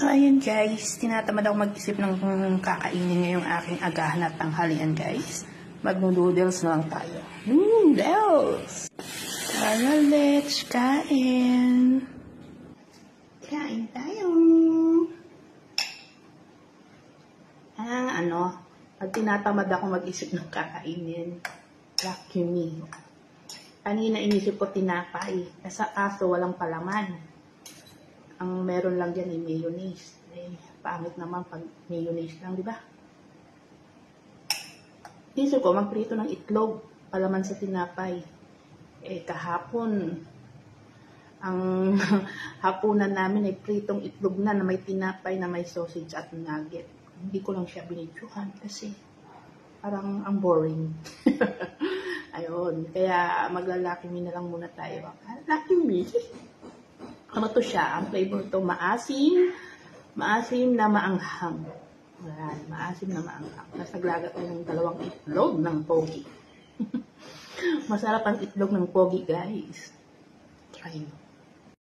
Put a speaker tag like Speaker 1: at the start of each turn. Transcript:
Speaker 1: So, ayun guys, tinatamad ako mag-isip ng kakainin ngayong aking agahan at tanghalian guys. Mag-noodles na lang tayo. Noodles! Tara, let's kain! Kain tayo! Pag tinatamad ako mag-isip ng kakainin, lucky me. Kanina inisip ko tinapay, kaso walang palaman. Ang meron lang dyan ay mayonnaise. Pangit naman pag mayonnaise lang, di ba? Isip ko, magprito ng itlog, palaman sa tinapay. Kahapon, ang hapunan namin ay pritong itlog na may tinapay na may sausage at nugget. Hindi ko lang siya binidyohan kasi parang ang boring. Ayun, kaya maglalaki me na lang muna tayo. Lucky me. Ano to siya? Ang flavor to maasim na maanghang. Ayan, maasim na maanghang. Nasaglagat ko ng 2 itlog ng pogi. Masarap ang itlog ng pogi, guys. Try mo.